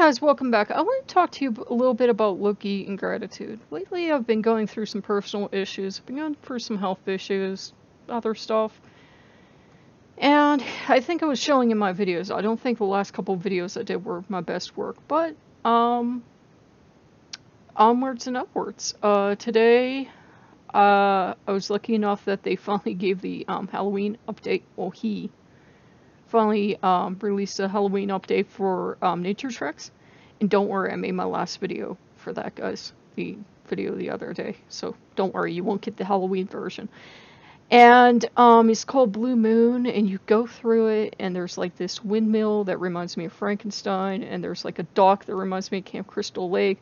Guys, welcome back. I want to talk to you a little bit about Loki and gratitude. Lately, I've been going through some personal issues. I've been going through some health issues, other stuff. And I think I was showing in my videos. I don't think the last couple of videos I did were my best work, but onwards and upwards. Today, I was lucky enough that they finally gave the Halloween update. Well, he finally released a Halloween update for Nature Treks. And don't worry, I made my last video for that, guys. The video the other day. So don't worry, you won't get the Halloween version. And it's called Blue Moon, and you go through it, and there's like this windmill that reminds me of Frankenstein, and there's like a dock that reminds me of Camp Crystal Lake,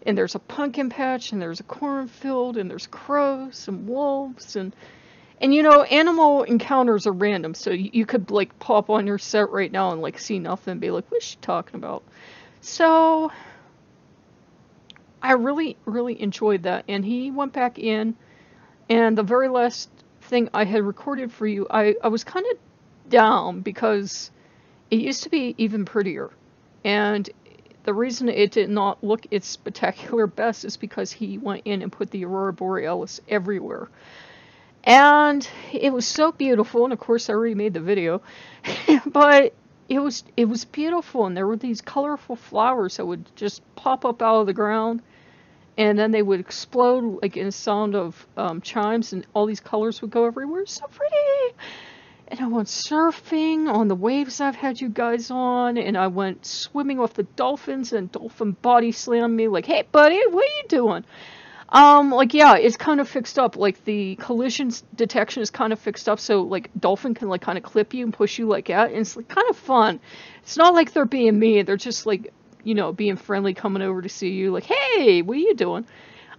and there's a pumpkin patch, and there's a cornfield, and there's crows and wolves, and you know, animal encounters are random, so you could like pop on your set right now and like see nothing and be like, what's she talking about? So I really enjoyed that. And he went back in, and the very last thing I had recorded for you, I was kind of down because it used to be even prettier. And the reason it did not look its spectacular best is because he went in and put the Aurora Borealis everywhere. And it was so beautiful, and of course I already made the video, but it was beautiful, and there were these colorful flowers that would just pop up out of the ground, and then they would explode like in a sound of chimes, and all these colors would go everywhere. It's so pretty! And I went surfing on the waves I've had you guys on, and I went swimming with the dolphins, and dolphin body slammed me like, hey buddy, what are you doing? Like, yeah, it's kind of fixed up, like, the collision detection is kind of fixed up, so, like, dolphin can, like, kind of clip you and push you like that, and it's, like, kind of fun. It's not like they're being mean, they're just, like, you know, being friendly, coming over to see you, like, hey, what are you doing?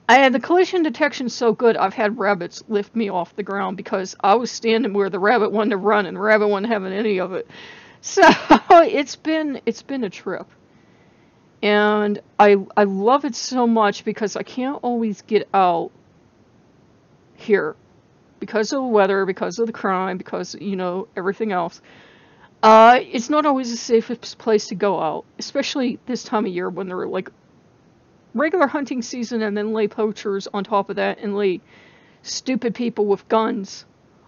And the collision detection's so good, I've had rabbits lift me off the ground, because I was standing where the rabbit wanted to run, and the rabbit wasn't having any of it. So, it's been a trip. And I love it so much because I can't always get out here because of the weather, because of the crime, because, you know, everything else. It's not always the safest place to go out, especially this time of year when they're like regular hunting season and then lay poachers on top of that and lay stupid people with guns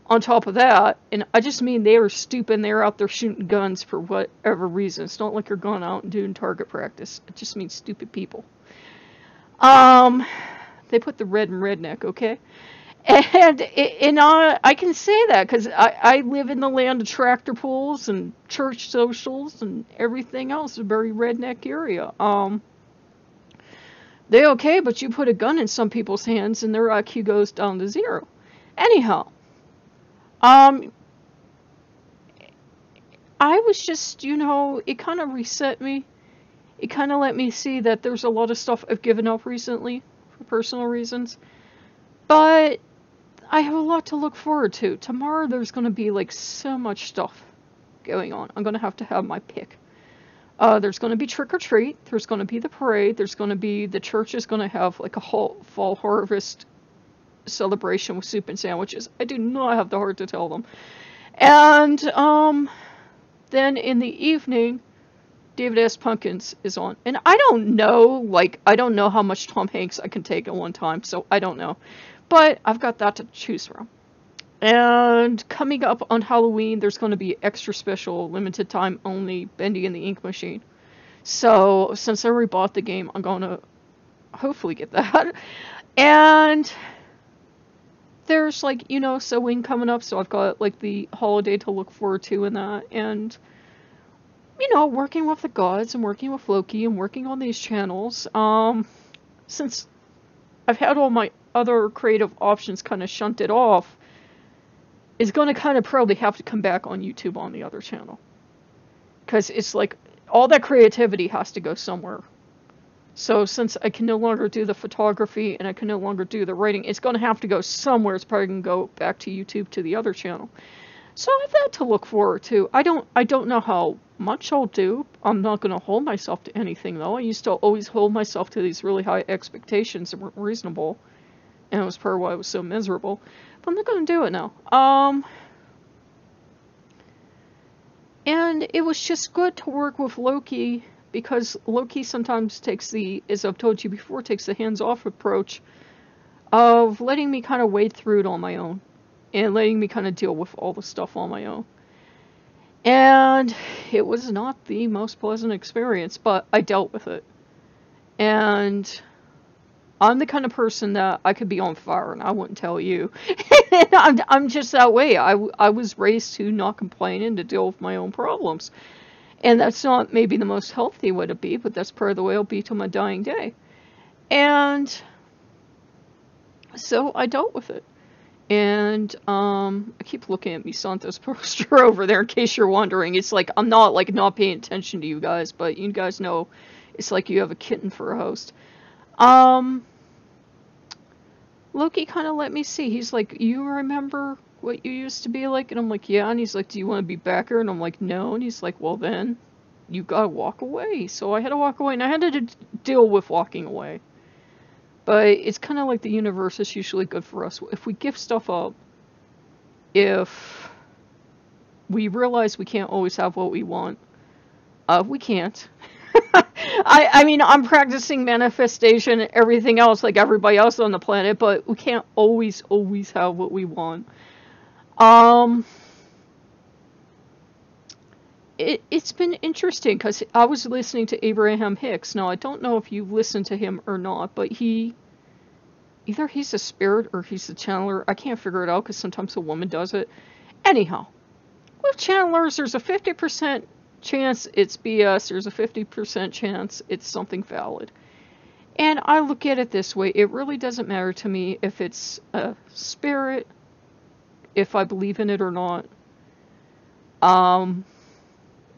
on top of that. And I just mean they are stupid, they're out there shooting guns for whatever reason. It's not like you're going out and doing target practice. It just means stupid people. They put the red in redneck, okay? And I can say that because I live in the land of tractor pulls and church socials and everything else, a very redneck area. They're okay, but you put a gun in some people's hands and their IQ goes down to 0. Anyhow. I was just, you know, it kind of reset me. It kind of let me see that there's a lot of stuff I've given up recently for personal reasons. But I have a lot to look forward to. Tomorrow there's going to be like so much stuff going on. I'm going to have my pick. There's going to be trick or treat. There's going to be the parade. There's going to be, the church is going to have like a whole fall harvest celebration with soup and sandwiches. I do not have the heart to tell them. And then in the evening, David S. Pumpkins is on. And I don't know, like, I don't know how much Tom Hanks I can take at one time, so I don't know. But I've got that to choose from. And coming up on Halloween, there's going to be extra special, limited time only, Bendy and the Ink Machine. So, since I already bought the game, I'm going to hopefully get that. And there's, like, you know, sewing coming up, so I've got, like, the holiday to look forward to in that, and, you know, working with the gods, and working with Loki, and working on these channels. Since I've had all my other creative options kind of shunted off, it's going to kind of probably have to come back on YouTube on the other channel. Because it's like, all that creativity has to go somewhere. So since I can no longer do the photography and I can no longer do the writing, it's going to have to go somewhere. It's probably going to go back to YouTube to the other channel. So I have that to look forward to. I don't know how much I'll do. I'm not going to hold myself to anything, though. I used to always hold myself to these really high expectations that weren't reasonable. And it was part of why I was so miserable. But I'm not going to do it now. And it was just good to work with Loki because Loki sometimes takes the, as I've told you before, takes the hands-off approach of letting me kind of wade through it on my own and letting me kind of deal with all the stuff on my own. And it was not the most pleasant experience, but I dealt with it. And I'm the kind of person that I could be on fire and I wouldn't tell you. I'm just that way. I was raised to not complain and to deal with my own problems. And that's not maybe the most healthy way to be, but that's part of the way I'll be till my dying day. And so I dealt with it. And I keep looking at Misanto's poster over there in case you're wondering. It's like I'm not like not paying attention to you guys, but you guys know it's like you have a kitten for a host. Loki kind of let me see. He's like, you remember what you used to be like? And I'm like, yeah. And he's like, do you want to be back here? And I'm like, no. And he's like, well then, you gotta walk away. So I had to walk away, and I had to deal with walking away. But it's kind of like the universe is usually good for us. If we give stuff up, if we realize we can't always have what we want, we can't. I mean, I'm practicing manifestation and everything else like everybody else on the planet, but we can't always have what we want. It's been interesting because I was listening to Abraham Hicks. Now, I don't know if you've listened to him or not, but either he's a spirit or he's a channeler. I can't figure it out because sometimes a woman does it. Anyhow, with channelers, there's a 50% chance it's BS. There's a 50% chance it's something valid. And I look at it this way. It really doesn't matter to me if it's a spirit, if I believe in it or not.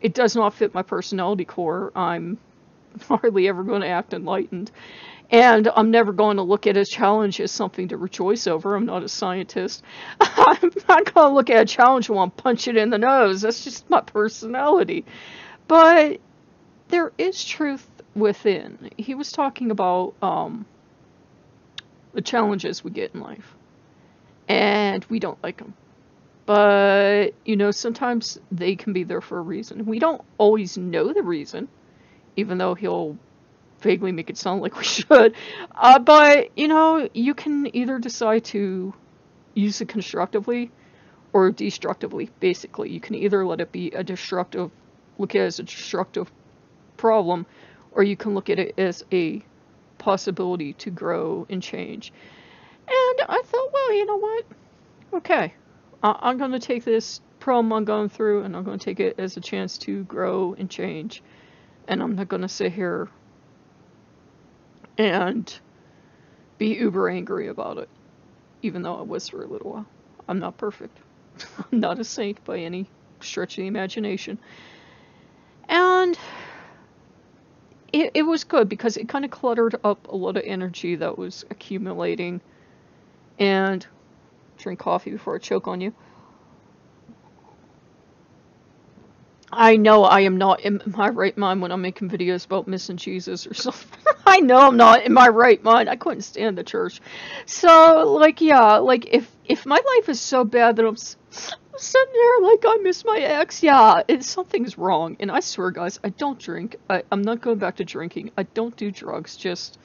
It does not fit my personality core. I'm hardly ever going to act enlightened. And I'm never going to look at a challenge as something to rejoice over. I'm not a scientist. I'm not going to look at a challenge and want to punch it in the nose. That's just my personality. But there is truth within. He was talking about the challenges we get in life. And we don't like them. But, you know, sometimes they can be there for a reason. We don't always know the reason, even though he'll vaguely make it sound like we should. But, you know, you can either decide to use it constructively or destructively, basically. You can either let it be a destructive, look at it as a destructive problem, or you can look at it as a possibility to grow and change. And I thought, well, you know what? Okay. I'm going to take this problem I'm going through, and I'm going to take it as a chance to grow and change. And I'm not going to sit here and be uber angry about it, even though I was for a little while. I'm not perfect. I'm not a saint by any stretch of the imagination. And it was good because it kind of cluttered up a lot of energy that was accumulating. And drink coffee before I choke on you. I know I am not in my right mind when I'm making videos about missing Jesus or something. I know I'm not in my right mind. I couldn't stand the church. So, like, yeah, like, if my life is so bad that I'm sitting there like I miss my ex, yeah, something's wrong. And I swear, guys, I don't drink. I'm not going back to drinking. I don't do drugs. Just,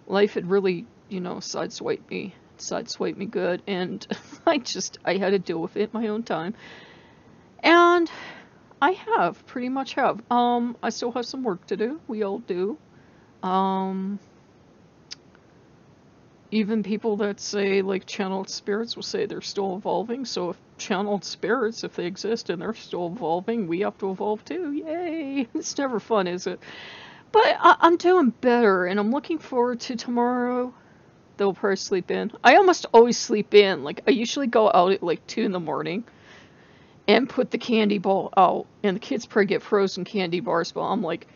life had really, you know, sideswiped me good, and I had to deal with it my own time. And I pretty much have. I still have some work to do. We all do. Even people that say, like, channeled spirits will say they're still evolving, so if channeled spirits, if they exist and they're still evolving, we have to evolve too. Yay! It's never fun, is it? But I'm doing better, and I'm looking forward to tomorrow. They'll probably sleep in. I almost always sleep in. Like, I usually go out at like 2 in the morning and put the candy ball out. And the kids probably get frozen candy bars, but I'm like,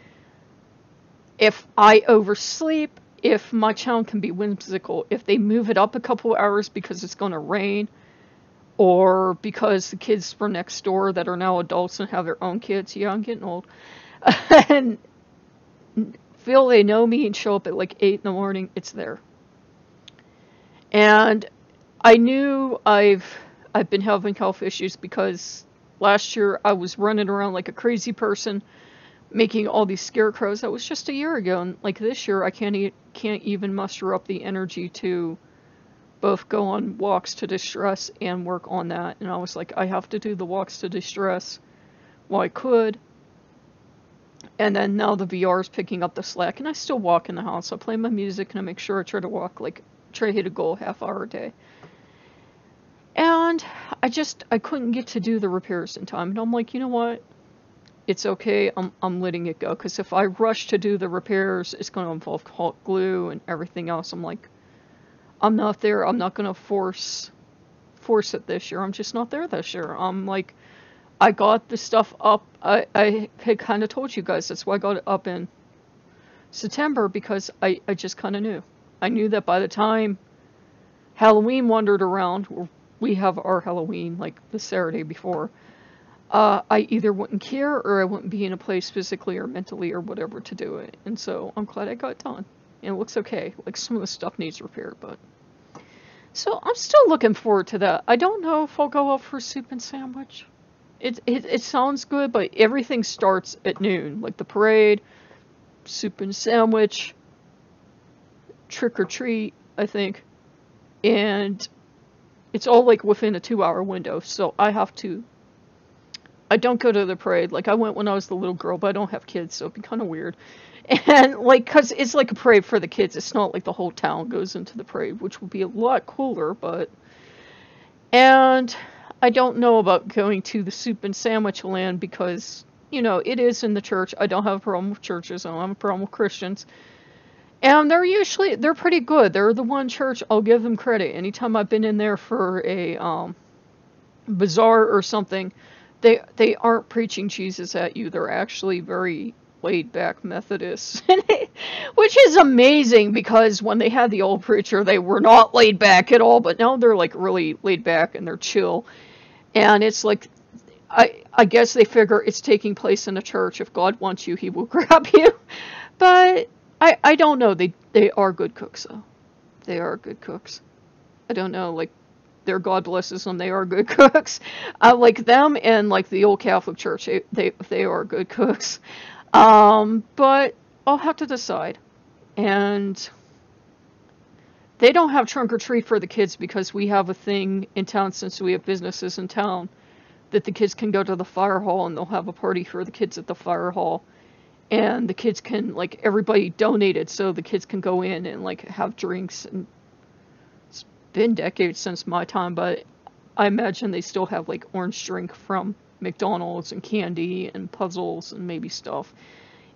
if I oversleep, if my child can be whimsical, if they move it up a couple hours because it's going to rain, or because the kids from next door that are now adults and have their own kids, yeah, I'm getting old, and feel they know me and show up at like 8 in the morning, it's there. And I knew I've been having health issues because last year I was running around like a crazy person making all these scarecrows. That was just a year ago, and like this year I can't even muster up the energy to both go on walks to distress and work on that. And I was like, I have to do the walks to distress while I could. And then now the VR is picking up the slack, and I still walk in the house. I play my music and I make sure I try to walk, like, try to hit a goal half hour a day. And I couldn't get to do the repairs in time. And I'm like, you know what? It's okay. I'm letting it go. Because if I rush to do the repairs, it's going to involve hot glue and everything else. I'm like, I'm not there. I'm not going to force it this year. I'm just not there this year. I'm like, I got the stuff up. I had kind of told you guys that's why I got it up in September, because I just kind of knew. I knew that by the time Halloween wandered around, we have our Halloween like the Saturday before, I either wouldn't care or I wouldn't be in a place physically or mentally or whatever to do it. And so I'm glad I got it done. And it looks okay. Like some of the stuff needs repaired, but. So I'm still looking forward to that. I don't know if I'll go out for a soup and sandwich. It sounds good, but everything starts at noon. Like the parade, soup and sandwich, trick or treat, I think. And it's all like within a 2-hour window. So I don't go to the parade. Like I went when I was the little girl, but I don't have kids, so it'd be kind of weird. And like, cause it's like a parade for the kids. It's not like the whole town goes into the parade, which would be a lot cooler, but. And I don't know about going to the soup and sandwich land because, you know, it is in the church. I don't have a problem with churches. I don't have a problem with Christians. And they're pretty good. They're the one church, I'll give them credit. Anytime I've been in there for a bazaar or something, they aren't preaching Jesus at you. They're actually very laid back Methodists, which is amazing because when they had the old preacher, they were not laid back at all, but now they're like really laid back and they're chill. And it's like, I guess they figure it's taking place in a church. If God wants you, he will grab you. But I don't know. They are good cooks, though. They are good cooks. I don't know, like, their God blesses them. They are good cooks. I like them, and like the old Catholic Church, they are good cooks. But I'll have to decide. And they don't have trunk or treat for the kids because we have a thing in town, since we have businesses in town, that the kids can go to the fire hall and they'll have a party for the kids at the fire hall. And the kids can, like, everybody donated, so the kids can go in and, like, have drinks. And it's been decades since my time, but I imagine they still have, like, orange drink from McDonald's and candy and puzzles and maybe stuff.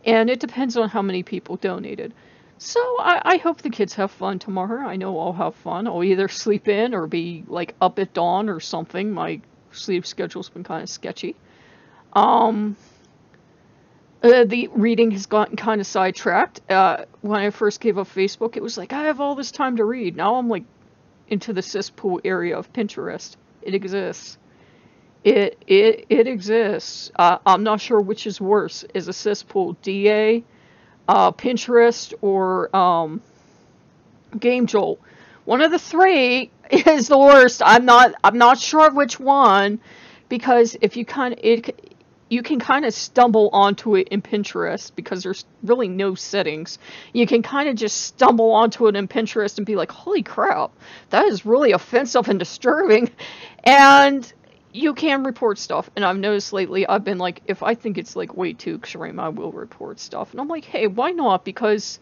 And it depends on how many people donated. So I hope the kids have fun tomorrow. I know I'll have fun. I'll either sleep in or be, like, up at dawn or something. My sleep schedule's been kind of sketchy. The reading has gotten kind of sidetracked. When I first gave up Facebook, it was like, I have all this time to read. Now I'm like into the cesspool area of Pinterest. It exists. It exists. I'm not sure which is worse. Is a cesspool DA, Pinterest, or Game Jolt? One of the three is the worst. I'm not sure which one, because if you you can kind of stumble onto it in Pinterest because there's really no settings. You can kind of just stumble onto it in Pinterest and be like, holy crap, that is really offensive and disturbing. And you can report stuff. And I've noticed lately, I've been like, if I think it's like way too extreme, I will report stuff. And I'm like, hey, why not? Because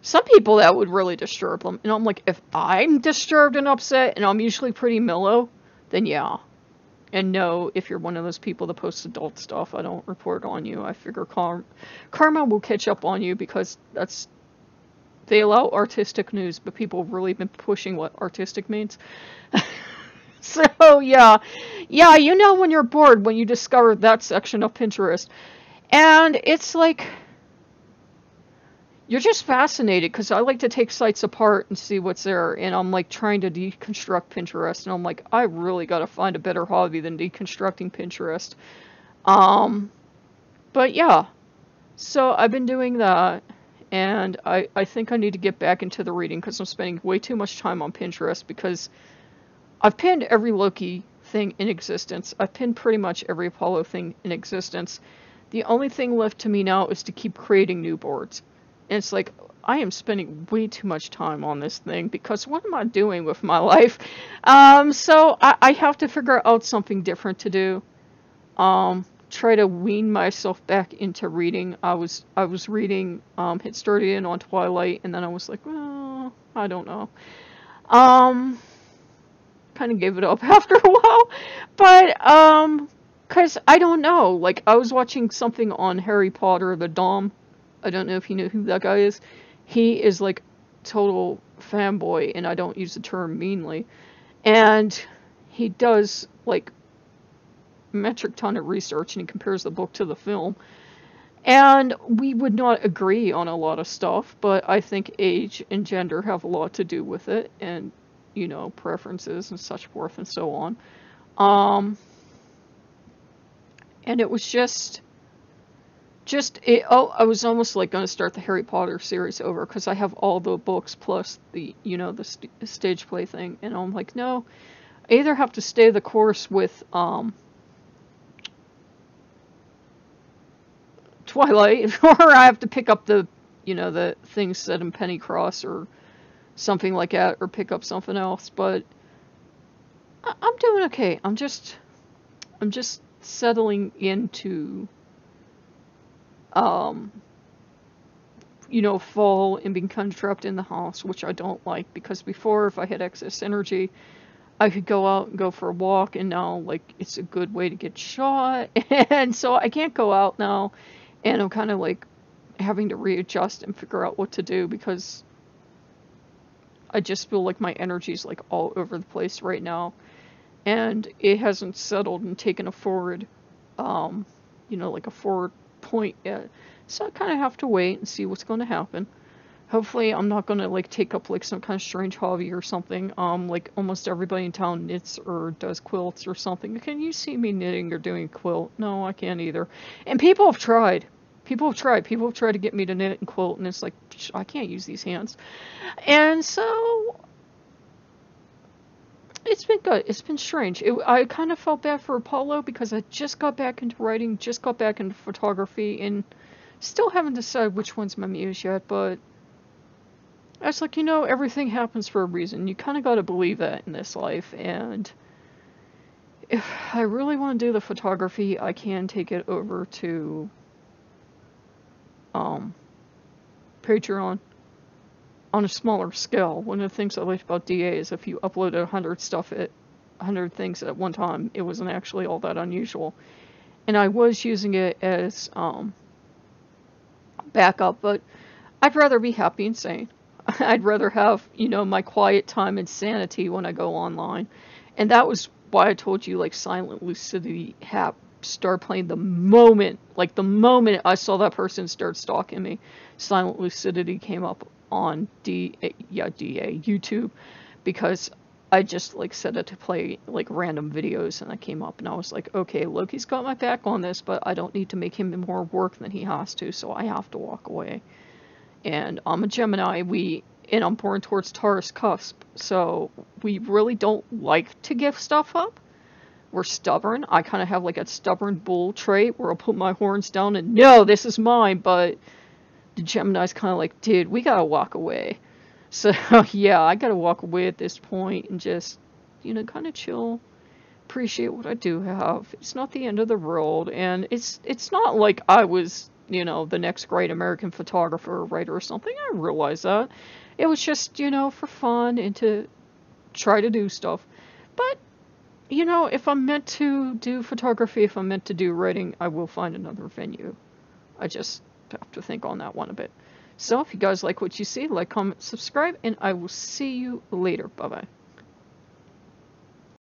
some people that would really disturb them. And I'm like, if I'm disturbed and upset, and I'm usually pretty mellow, then yeah. And no, if you're one of those people that posts adult stuff, I don't report on you. I figure karma will catch up on you, because they allow artistic news, but people have really been pushing what artistic means. So yeah, you know when you're bored when you discover that section of Pinterest. And it's like, you're just fascinated, because I like to take sites apart and see what's there, and I'm like trying to deconstruct Pinterest, and I'm like, I really gotta find a better hobby than deconstructing Pinterest. But yeah, so I've been doing that, and I think I need to get back into the reading, because I'm spending way too much time on Pinterest, because I've pinned every Loki thing in existence. I've pinned pretty much every Apollo thing in existence. The only thing left to me now is to keep creating new boards. And it's like, I am spending way too much time on this thing because what am I doing with my life? So I have to figure out something different to do. Try to wean myself back into reading. I was reading, had started in on Twilight, and then I was like, well, I don't know. Kind of gave it up after a while, but cause I don't know. Like I was watching something on Harry Potter, the Dom. I don't know if you know who that guy is. He is like total fanboy, and I don't use the term meanly. And he does like metric ton of research, and he compares the book to the film. And we would not agree on a lot of stuff, but I think age and gender have a lot to do with it, and you know, preferences and such forth and so on. And it was just it, oh, I was almost like going to start the Harry Potter series over because I have all the books plus the, you know, the stage play thing, and I'm like, no, I either have to stay the course with Twilight, or I have to pick up the, you know, the things set in Pennycross or something like that, or pick up something else. But I'm doing okay. I'm just settling into you know, fall and being kind of trapped in the house, which I don't like, because before, if I had excess energy, I could go out and go for a walk, and now, like, it's a good way to get shot, and so I can't go out now, and I'm kind of, like, having to readjust and figure out what to do, because I just feel like my energy's, like, all over the place right now, and it hasn't settled and taken a forward, you know, like a forward point yet. So I kind of have to wait and see what's going to happen. Hopefully I'm not going to like take up like some kind of strange hobby or something. Like almost everybody in town knits or does quilts or something. Can you see me knitting or doing a quilt? No, I can't either. And people have tried. People have tried to get me to knit and quilt, and it's like, I can't use these hands. And so it's been good. It's been strange. I kind of felt bad for Apollo because I just got back into writing, just got back into photography, and still haven't decided which one's my muse yet, but I was like, you know, everything happens for a reason. You kind of got to believe that in this life, and if I really want to do the photography, I can take it over to Patreon on a smaller scale. One of the things I liked about DA is if you uploaded 100 things at one time, it wasn't actually all that unusual. And I was using it as backup, but I'd rather be happy and sane. I'd rather have, you know, my quiet time and sanity when I go online. And that was why I told you, like, Silent Lucidity start playing the moment I saw that person start stalking me. Silent Lucidity came up on YouTube, because I just like set it to play like random videos, and I came up and I was like, okay, Loki's got my back on this, but I don't need to make him more work than he has to, so I have to walk away. And I'm a Gemini, and I'm born towards Taurus cusp, so we really don't like to give stuff up. We're stubborn. I kind of have like a stubborn bull trait where I'll put my horns down and no, this is mine, but the Gemini's kind of like, dude, we gotta walk away. So yeah, I gotta walk away at this point and just, you know, kind of chill, appreciate what I do have. It's not the end of the world, and it's not like I was, you know, the next great American photographer or writer or something. I realize that. It was just, you know, for fun and to try to do stuff. But, you know, if I'm meant to do photography, if I'm meant to do writing, I will find another venue. I just have to think on that one a bit. So if you guys like what you see, like, comment, subscribe, and I will see you later. Bye-bye.